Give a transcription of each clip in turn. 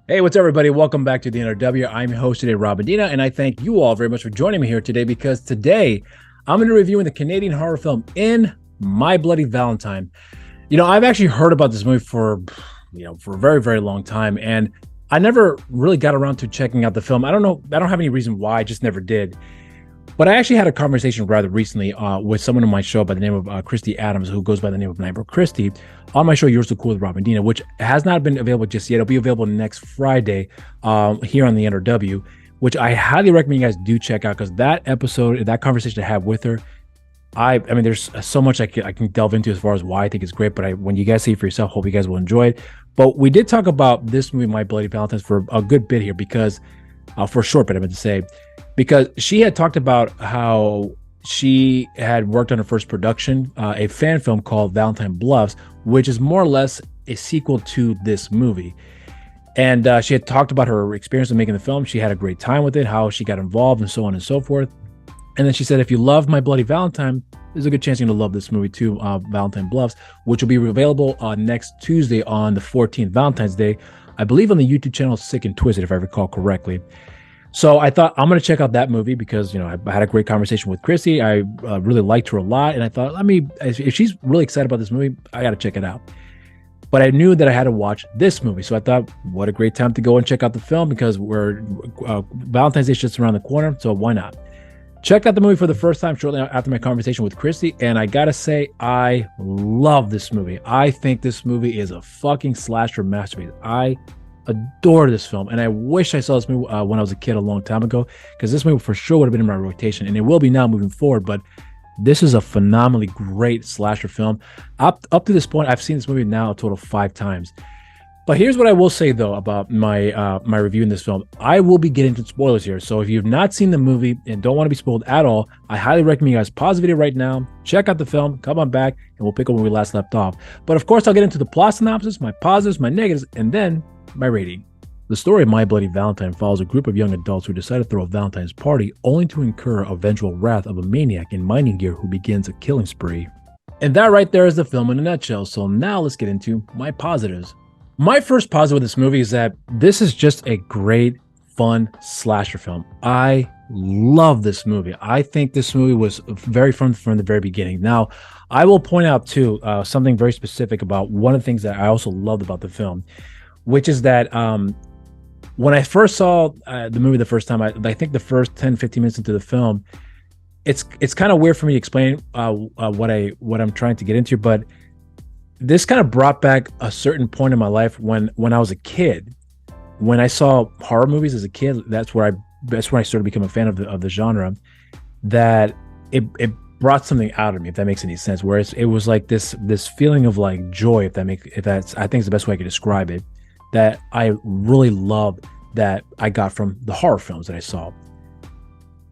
Hey, what's up, everybody? Welcome back to the NRW. I'm your host today, Rob Medina, and I thank you all very much for joining me here today because today I'm going to be reviewing the Canadian horror film In My Bloody Valentine. I've actually heard about this movie for a very, very long time, and I never really got around to checking out the film. I don't know. I don't have any reason why. I just never did. But I actually had a conversation rather recently with someone on my show by the name of Christy Adams, who goes by the name of Nightmare Christy, on my show, You're So Cool with Rob Medina, which has not been available just yet. It'll be available next Friday here on the NRW, which I highly recommend you guys do check out because that episode, that conversation I had with her, I mean, there's so much I can delve into as far as why I think it's great, but when you guys see it for yourself, hope you guys will enjoy it. But we did talk about this movie, My Bloody Valentine, for a good bit here because, for a short bit, I meant to say, because she had talked about how she had worked on her first production, a fan film called Valentine Bluffs, which is more or less a sequel to this movie. And she had talked about her experience of making the film. She had a great time with it, how she got involved, and so on and so forth. And then she said, if you love My Bloody Valentine, there's a good chance you're going to love this movie too, Valentine Bluffs, which will be available next Tuesday on the 14th, Valentine's Day, I believe on the YouTube channel Sick and Twisted, if I recall correctly. So I thought I'm going to check out that movie because, I had a great conversation with Chrissy. I really liked her a lot. And I thought, if she's really excited about this movie, I got to check it out. But I knew that I had to watch this movie. So I thought, what a great time to go and check out the film because Valentine's Day is just around the corner. So why not? Checked out the movie for the first time shortly after my conversation with Christy. And I got to say, I love this movie. I think this movie is a fucking slasher masterpiece. I adore this film, and I wish I saw this movie when I was a kid a long time ago, because this movie for sure would have been in my rotation, and it will be now moving forward. But this is a phenomenally great slasher film. Up to this point, I've seen this movie now a total of 5 times. But here's what I will say though about my my review in this film. I will be getting into spoilers here, so if you've not seen the movie and don't want to be spoiled at all, I highly recommend you guys pause the video right now, check out the film, come on back, and we'll pick up where we last left off. But of course, I'll get into the plot synopsis, my positives, my negatives, and then my rating. The story of My Bloody Valentine follows a group of young adults who decide to throw a Valentine's party only to incur a vengeful wrath of a maniac in mining gear who begins a killing spree. And that right there is the film in a nutshell. So now let's get into my positives. My first positive with this movie is that this is just a great, fun slasher film. I love this movie. I think this movie was very fun from the very beginning. Now, I will point out too something very specific about one of the things that I also loved about the film, which is that when I first saw the movie the first time, I think the first 10, 15 minutes into the film, it's kind of weird for me to explain what I'm trying to get into, but this kind of brought back a certain point in my life when I was a kid. When I saw horror movies as a kid, that's when I started becoming a fan of the genre. That it brought something out of me, if that makes any sense. Whereas it was like this feeling of like joy, if that's I think is the best way I could describe it, that I really loved that I got from the horror films that I saw.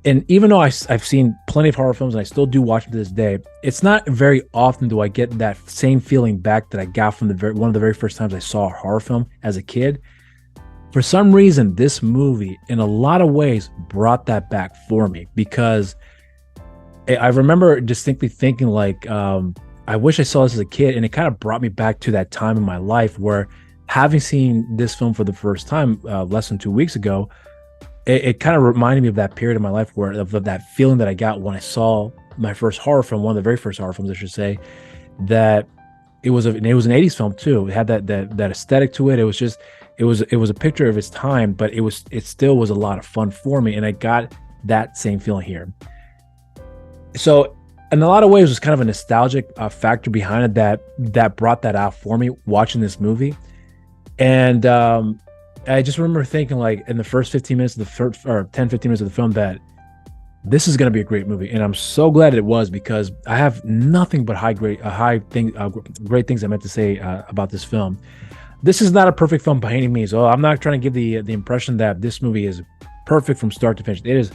And even though I've seen plenty of horror films and I still do watch them to this day, it's not very often do I get that same feeling back that I got from one of the very first times I saw a horror film as a kid. For some reason, this movie, in a lot of ways, brought that back for me because I remember distinctly thinking like, I wish I saw this as a kid, and it kind of brought me back to that time in my life where, having seen this film for the first time less than 2 weeks ago, it kind of reminded me of that period in my life where of that feeling that I got when I saw my first horror film, one of the very first horror films, I should say, that it was an 80s film too. It had that aesthetic to it. It was just it was a picture of its time, but it still was a lot of fun for me, and I got that same feeling here. So in a lot of ways, it was kind of a nostalgic factor behind it that brought that out for me watching this movie. And I just remember thinking, like, in the first 15 minutes of the first, or 10, 15 minutes of the film, that this is going to be a great movie. And I'm so glad it was, because I have nothing but great things I meant to say about this film. This is not a perfect film by any means. I'm not trying to give the impression that this movie is perfect from start to finish. It is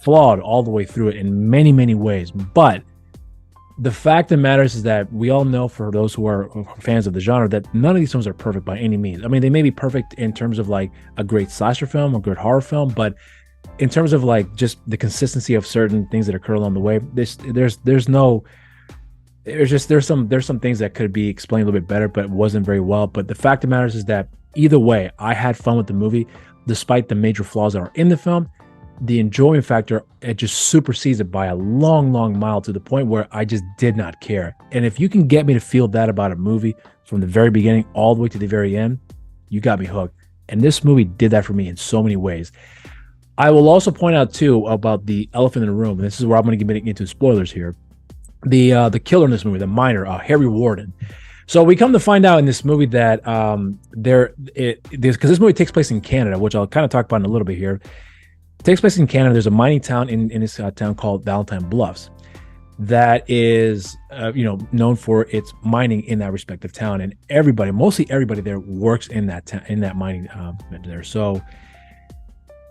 flawed all the way through it in many, many ways. But the fact that matters is that we all know, for those who are fans of the genre, that none of these films are perfect by any means. I mean, they may be perfect in terms of like a great slasher film, a good horror film, but in terms of like just the consistency of certain things that occur along the way, there's some things that could be explained a little bit better, but wasn't very well. But the fact that matters is that either way, I had fun with the movie, despite the major flaws that are in the film. The enjoyment factor, it just supersedes it by a long, long mile, to the point where I just did not care. And if you can get me to feel that about a movie from the very beginning all the way to the very end, you got me hooked. And this movie did that for me in so many ways. I will also point out too about the elephant in the room. And this is where I'm going to get into spoilers here. The killer in this movie, the miner, Harry Warden. So we come to find out in this movie that because this movie takes place in Canada, which I'll kind of talk about in a little bit here. It takes place in Canada. There's a mining town in this town called Valentine Bluffs that is known for its mining in that respective town, and mostly everybody there works in that mining there. So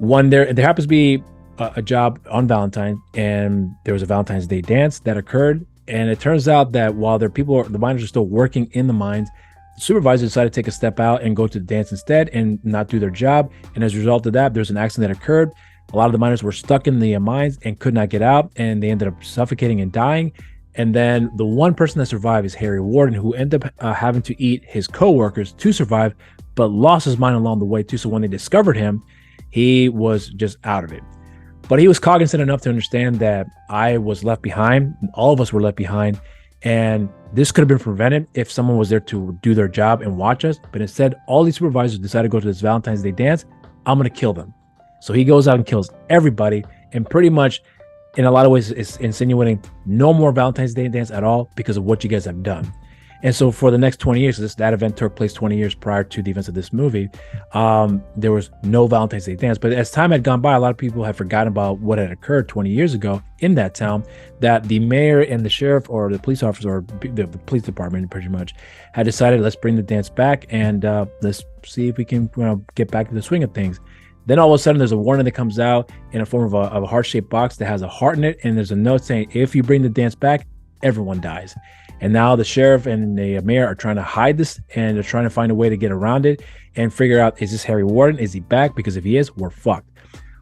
there happens to be a job on Valentine, and there was a Valentine's Day dance that occurred. And it turns out that while the miners are still working in the mines, the supervisor decided to take a step out and go to the dance instead and not do their job. And as a result of that, there's an accident that occurred. A lot of the miners were stuck in the mines and could not get out, and they ended up suffocating and dying. And then the one person that survived is Harry Warden, who ended up having to eat his co-workers to survive, but lost his mind along the way too. So when they discovered him, he was just out of it. But he was cognizant enough to understand that I was left behind. All of us were left behind. And this could have been prevented if someone was there to do their job and watch us. But instead, all these supervisors decided to go to this Valentine's Day dance. I'm going to kill them. So he goes out and kills everybody. And pretty much, in a lot of ways, is insinuating no more Valentine's Day dance at all because of what you guys have done. And so for the next 20 years, that event took place 20 years prior to the events of this movie. There was no Valentine's Day dance. But as time had gone by, a lot of people had forgotten about what had occurred 20 years ago in that town, that the mayor and the sheriff or the police officer or the police department pretty much had decided, let's bring the dance back and let's see if we can get back to the swing of things. Then all of a sudden, there's a warning that comes out in a form of a heart-shaped box that has a heart in it. And there's a note saying, if you bring the dance back, everyone dies. And now the sheriff and the mayor are trying to hide this, and they're trying to find a way to get around it and figure out, is this Harry Warden? Is he back? Because if he is, we're fucked.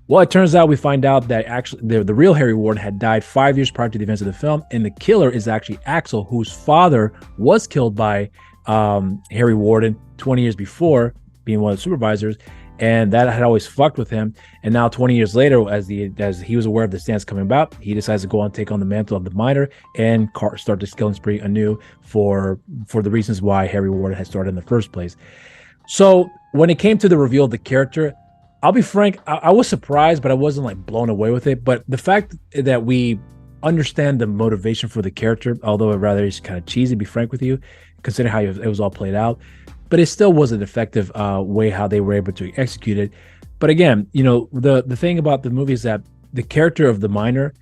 Well, it turns out we find out that actually the real Harry Warden had died 5 years prior to the events of the film. And the killer is actually Axel, whose father was killed by Harry Warden 20 years before, being one of the supervisors. And that had always fucked with him. And now 20 years later, as he was aware of this dance coming about, he decides to go on and take on the mantle of the miner and start this killing spree anew for the reasons why Harry Warden had started in the first place. So when it came to the reveal of the character, I'll be frank, I was surprised, but I wasn't like blown away with it. But the fact that we understand the motivation for the character, although it rather is kind of cheesy, to be frank with you, considering how it was all played out, but it still was an effective way how they were able to execute it. But again, the thing about the movie is that the character of the miner,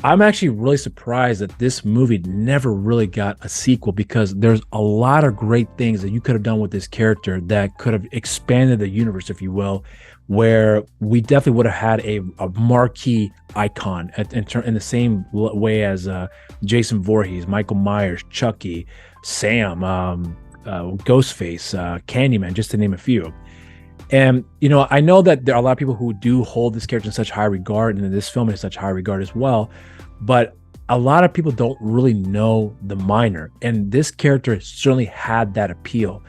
I'm actually really surprised that this movie never really got a sequel, because there's a lot of great things that you could have done with this character that could have expanded the universe, if you will, where we definitely would have had a marquee icon in the same way as Jason Voorhees, Michael Myers, Chucky, Sam, Ghostface, Candyman, just to name a few. And I know that there are a lot of people who do hold this character in such high regard, and this film in such high regard as well, but a lot of people don't really know the miner, and this character certainly had that appeal.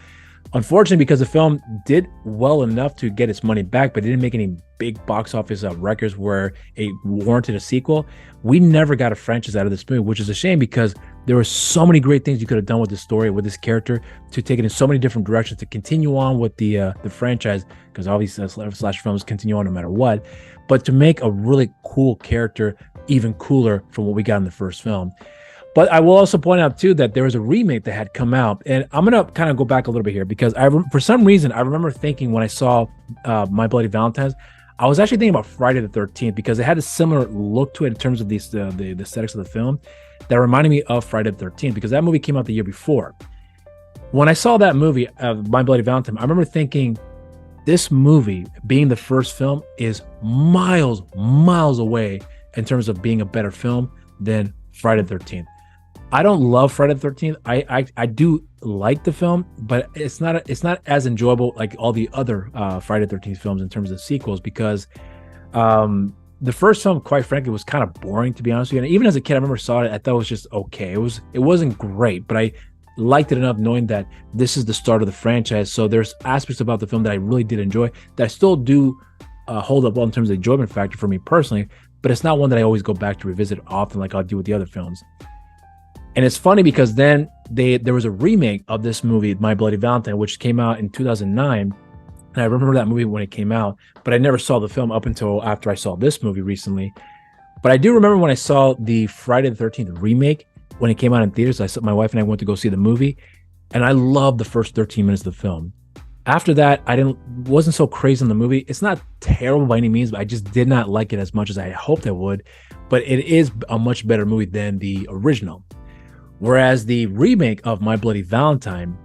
Unfortunately, because the film did well enough to get its money back, but it didn't make any big box office records where it warranted a sequel, we never got a franchise out of this movie, which is a shame, because there were so many great things you could have done with this story, with this character, to take it in so many different directions, to continue on with the franchise, because obviously slash films continue on no matter what, but to make a really cool character even cooler from what we got in the first film. But I will also point out too that there was a remake that had come out, and I'm gonna kind of go back a little bit here, because for some reason I remember thinking when I saw My Bloody Valentine's, I was actually thinking about Friday the 13th, because it had a similar look to it in terms of the aesthetics of the film that reminded me of Friday the 13th, because that movie came out the year before. When I saw that movie, My Bloody Valentine, I remember thinking, this movie, being the first film, is miles away in terms of being a better film than Friday the 13th. I don't love Friday the 13th. I do like the film, but it's not as enjoyable like all the other Friday the 13th films in terms of sequels, because the first film, quite frankly, was kind of boring, to be honest with you. And even as a kid, I remember saw it, I thought it was just okay. It wasn't great, but I liked it enough knowing that this is the start of the franchise. So there's aspects about the film that I really did enjoy that I still do hold up well in terms of the enjoyment factor for me personally, but it's not one that I always go back to revisit often like I'll do with the other films. And it's funny because then there was a remake of this movie, My Bloody Valentine, which came out in 2009. And I remember that movie when it came out, but I never saw the film up until after I saw this movie recently. But I do remember when I saw the Friday the 13th remake, when it came out in theaters, my wife and I went to go see the movie, and I loved the first 13 minutes of the film. After that, wasn't so crazy in the movie. It's not terrible by any means, but I just did not like it as much as I hoped I would. But it is a much better movie than the original. Whereas the remake of My Bloody Valentine,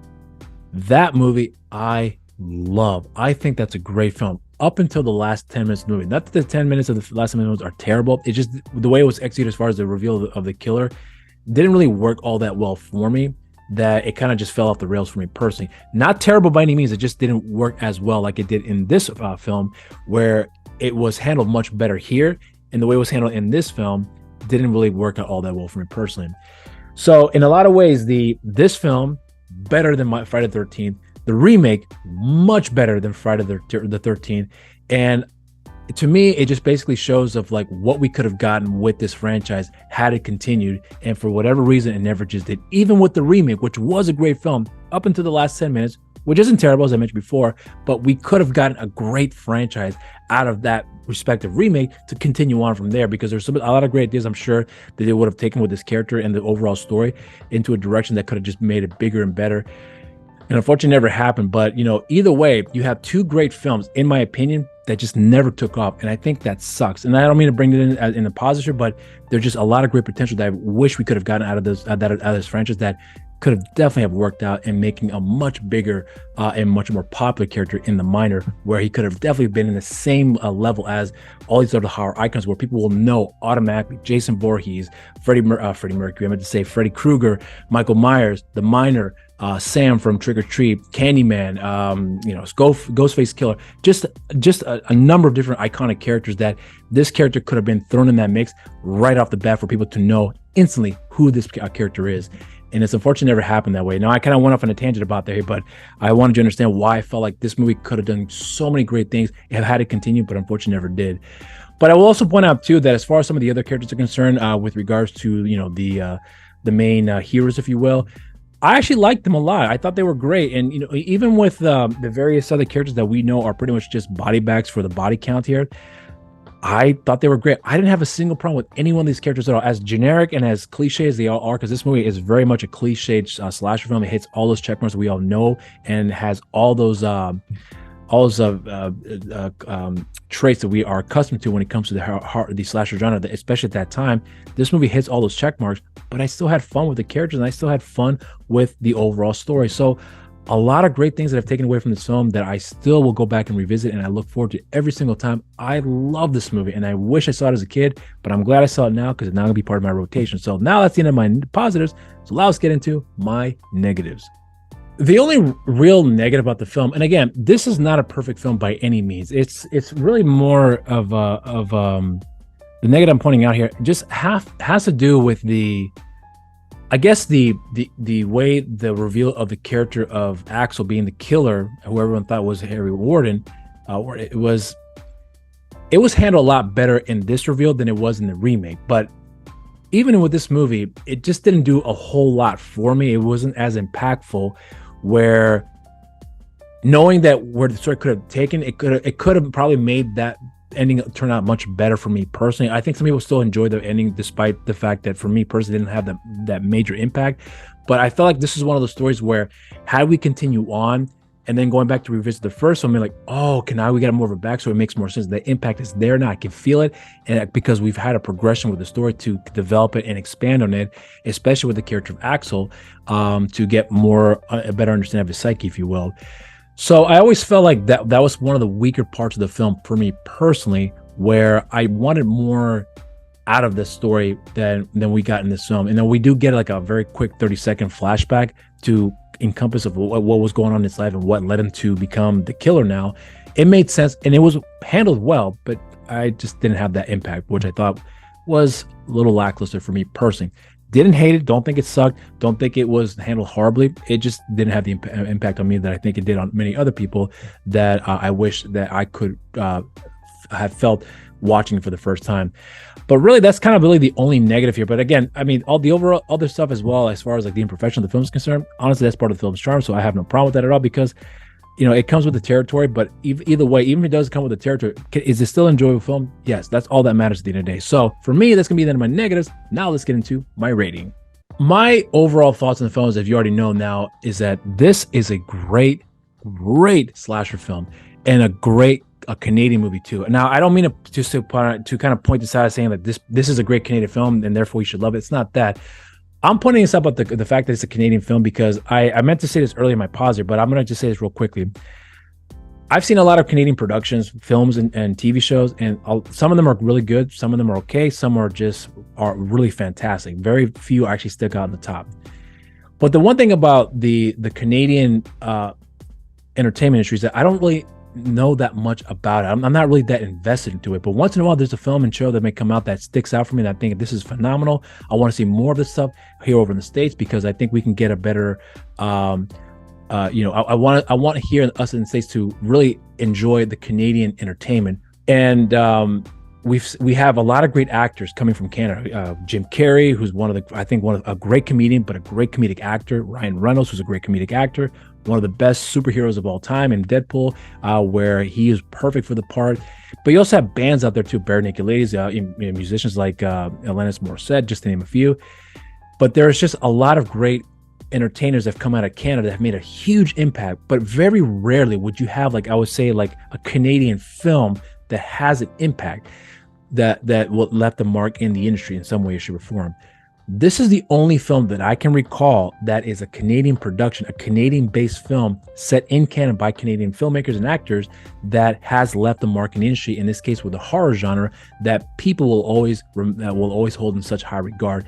that movie I love. I think that's a great film up until the last 10 minutes of the movie. Not that the 10 minutes of the last 10 minutes are terrible. It's just the way it was executed as far as the reveal of the killer didn't really work all that well for me, that it kind of just fell off the rails for me personally. Not terrible by any means. It just didn't work as well like it did in this film, where it was handled much better here. And the way it was handled in this film didn't really work out all that well for me personally. So in a lot of ways, this film, better than Friday the 13th. The remake, much better than Friday the 13th. And to me, it just basically shows of like what we could have gotten with this franchise had it continued. And for whatever reason, it never just did. Even with the remake, which was a great film up until the last 10 minutes, which isn't terrible, as I mentioned before, but we could have gotten a great franchise out of that respective remake to continue on from there, because there's a lot of great ideas I'm sure that they would have taken with this character and the overall story into a direction that could have just made it bigger and better. And unfortunately, it never happened. But, either way, you have two great films, in my opinion, that just never took off. And I think that sucks. And I don't mean to bring it in a positive, but there's just a lot of great potential that I wish we could have gotten out of this franchise that could have definitely have worked out in making a much bigger and much more popular character in The Miner, where he could have definitely been in the same level as all these other horror icons, where people will know automatically Jason Voorhees, Freddie Mercury, I meant to say Freddy Krueger, Michael Myers, The Miner, Sam from Trick or Treat, Candyman, Ghostface Killer, just a number of different iconic characters that this character could have been thrown in that mix right off the bat for people to know instantly who this character is. And it's unfortunate it never happened that way. Now, I kind of went off on a tangent about that here, but I wanted you to understand why I felt like this movie could have done so many great things and had it continued, but unfortunately never did. But I will also point out, too, that as far as some of the other characters are concerned, with regards to, the main heroes, if you will, I actually liked them a lot. I thought they were great. And, even with the various other characters that we know are pretty much just body bags for the body count here, I thought they were great. I didn't have a single problem with any one of these characters at all. As generic and as cliche as they all are, because this movie is very much a cliched slasher film. It hits all those checkmarks we all know and has all those traits that we are accustomed to when it comes to the slasher genre, especially at that time. This movie hits all those checkmarks, but I still had fun with the characters and I still had fun with the overall story. So a lot of great things that I've taken away from this film that I still will go back and revisit, and I look forward to every single time. I love this movie, and I wish I saw it as a kid, but I'm glad I saw it now because it's now going to be part of my rotation. So now that's the end of my positives. So let's get into my negatives. The only real negative about the film, and again, this is not a perfect film by any means. It's really more of the negative I'm pointing out here just has to do with the way the reveal of the character of Axel being the killer, who everyone thought was Harry Warden, it was handled a lot better in this reveal than it was in the remake. But even with this movie, it just didn't do a whole lot for me. It wasn't as impactful, where knowing that where the story could have taken, it could have probably made that ending turn out much better for me personally. I think some people still enjoy the ending, despite the fact that for me personally, it didn't have that major impact. But I felt like this is one of those stories where, had we continue on and then going back to revisit the first one, I'm like, oh, okay, now we got more of a backstory. It makes more sense. The impact is there now. I can feel it, and because we've had a progression with the story to develop it and expand on it, especially with the character of Axel, to get a better understanding of his psyche, if you will. So I always felt like that was one of the weaker parts of the film for me personally, where I wanted more out of this story than we got in this film. And then we do get like a very quick 30-second flashback to encompass of what was going on in his life and what led him to become the killer now. It made sense and it was handled well, but I just didn't have that impact, which I thought was a little lackluster for me personally. Didn't hate it. Don't think it sucked. Don't think it was handled horribly. It just didn't have the impact on me that I think it did on many other people that I wish that I could have felt watching for the first time. But really, that's kind of really the only negative here. But again, I mean, all the overall other stuff as well, as far as like the imperfection of the film is concerned, honestly, that's part of the film's charm. So I have no problem with that at all, because it comes with the territory. But either way, even if it does come with the territory, is it still an enjoyable film? Yes, that's all that matters at the end of the day. So for me, that's gonna be the end of my negatives. Now let's get into my rating. My overall thoughts on the film, as you already know now, is that this is a great slasher film and a Canadian movie too. Now, I don't mean to kind of point this out as saying that this is a great Canadian film and therefore you should love it. It's not that. I'm pointing this up at the fact that it's a Canadian film because I meant to say this earlier in my pause here, but I'm going to just say this real quickly. I've seen a lot of Canadian productions, films, and TV shows, and some of them are really good. Some of them are okay. Some are really fantastic. Very few actually stick out on the top. But the one thing about the Canadian entertainment industry is that I don't really know that much about it. I'm not really that invested into it, but once in a while there's a film and show that may come out that sticks out for me and I think this is phenomenal. I want to see more of this stuff here over in the States because I think we can get a better I want here us in the States to really enjoy the Canadian entertainment. And we have a lot of great actors coming from Canada. Jim Carrey, who's a great comedian, but a great comedic actor. Ryan Reynolds, who's a great comedic actor. One of the best superheroes of all time in Deadpool, where he is perfect for the part. But you also have bands out there too, bare naked ladies, musicians like Alanis Morissette, just to name a few. But there's just a lot of great entertainers that have come out of Canada that have made a huge impact. But very rarely would you have, like I would say, like a Canadian film that has an impact that will left a mark in the industry in some way, shape, or form. This is the only film that I can recall that is a Canadian production, a Canadian-based film set in Canada by Canadian filmmakers and actors that has left a mark in the industry, in this case with the horror genre, that people will always hold in such high regard,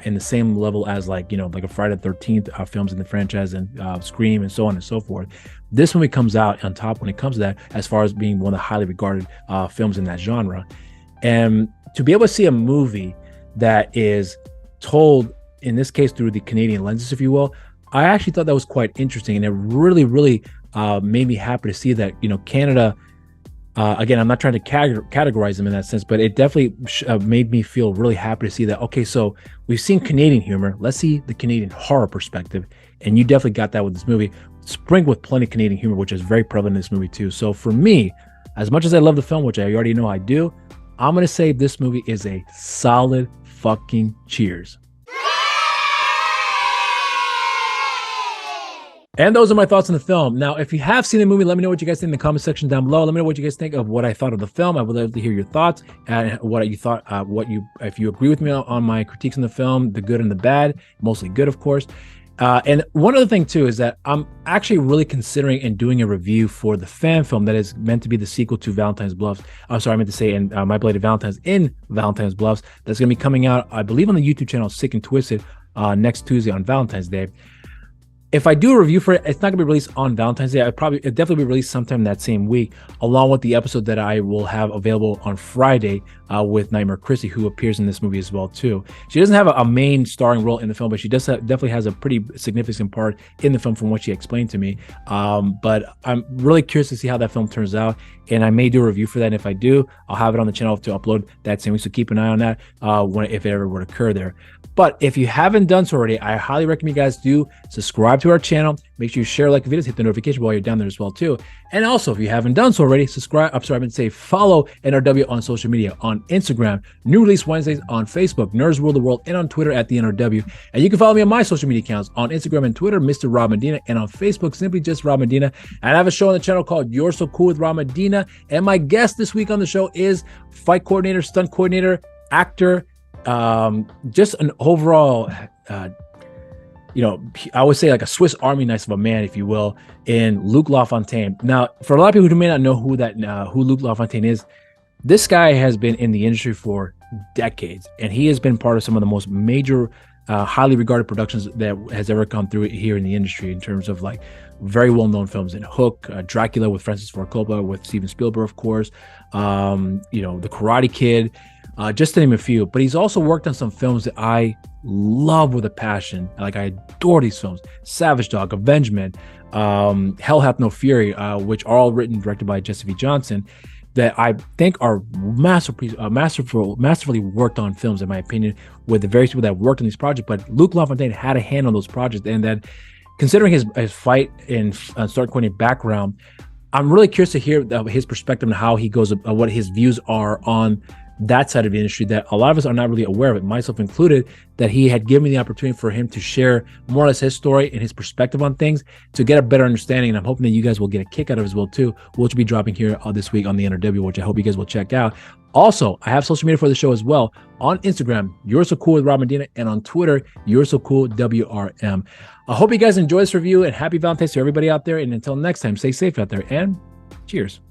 in the same level as like a Friday the 13th films in the franchise and Scream and so on and so forth. This movie comes out on top when it comes to that, as far as being one of the highly regarded films in that genre. And to be able to see a movie that is told, in this case, through the Canadian lenses, if you will, I actually thought that was quite interesting. And it really, really made me happy to see that, Canada, again, I'm not trying to categorize them in that sense, but it definitely made me feel really happy to see that, okay, so we've seen Canadian humor. Let's see the Canadian horror perspective. And you definitely got that with this movie, sprinkled with plenty of Canadian humor, which is very prevalent in this movie too. So for me, as much as I love the film, which I already know I do, I'm going to say this movie is a solid fucking cheers. And those are my thoughts on the film. Now, if you have seen the movie, let me know what you guys think in the comment section down below. Let me know what you guys think of what I thought of the film. I would love to hear your thoughts and what you thought, if you agree with me on my critiques on the film, the good and the bad, mostly good, of course. And one other thing too is that I'm actually really considering and doing a review for the fan film that is meant to be the sequel to Valentine's Bluffs. I'm sorry, I meant to say in My Bloody Valentine's in Valentine's Bluffs. That's going to be coming out, I believe, on the YouTube channel Sick and Twisted next Tuesday on Valentine's Day. If I do a review for it, it's not going to be released on Valentine's Day. It'll definitely be released sometime that same week, along with the episode that I will have available on Friday with Nightmare Chrissy, who appears in this movie as well too. She doesn't have a main starring role in the film, but she definitely has a pretty significant part in the film from what she explained to me. But I'm really curious to see how that film turns out, and I may do a review for that. And if I do, I'll have it on the channel to upload that same week, so keep an eye on that if it ever would occur there. But if you haven't done so already, I highly recommend you guys do subscribe to our channel. Make sure you share, like the videos, hit the notification while you're down there as well too. And also, if you haven't done so already, follow NRW on social media, on Instagram, New Release Wednesdays, on Facebook, Nerds Rule the World, and on Twitter at the NRW. And you can follow me on my social media accounts on Instagram and Twitter, Mr. Rob Medina, and on Facebook, simply just Rob Medina. And I have a show on the channel called You're So Cool with Rob Medina. And my guest this week on the show is fight coordinator, stunt coordinator, actor, just an overall, I would say like a Swiss Army knife of a man, if you will, in Luke LaFontaine. Now, for a lot of people who may not know who Luke LaFontaine is, this guy has been in the industry for decades, and he has been part of some of the most major, highly regarded productions that has ever come through here in the industry, in terms of like very well-known films in Hook, Dracula with Francis Ford Coppola, with Steven Spielberg, of course, The Karate Kid, just to name a few. But he's also worked on some films that I love with a passion. Like, I adore these films: Savage Dog, Avengement, Hell Hath No Fury, which are all written and directed by Jesse V. Johnson, that I think are masterfully worked on films, in my opinion, with the various people that worked on these projects. But Luc Lafontaine had a hand on those projects, and then considering his fight in Start Coordinating background, I'm really curious to hear his perspective on how he goes, what his views are on that side of the industry that a lot of us are not really aware of it, myself included, that he had given me the opportunity for him to share more or less his story and his perspective on things to get a better understanding. And I'm hoping that you guys will get a kick out of it as well too, which will be dropping here this week on the NRW, which I hope you guys will check out. Also, I have social media for the show as well. On Instagram, You're So Cool with Rob Medina, and on Twitter, You're So Cool WRM. I hope you guys enjoy this review, and happy Valentine's to everybody out there. And until next time, stay safe out there, and cheers.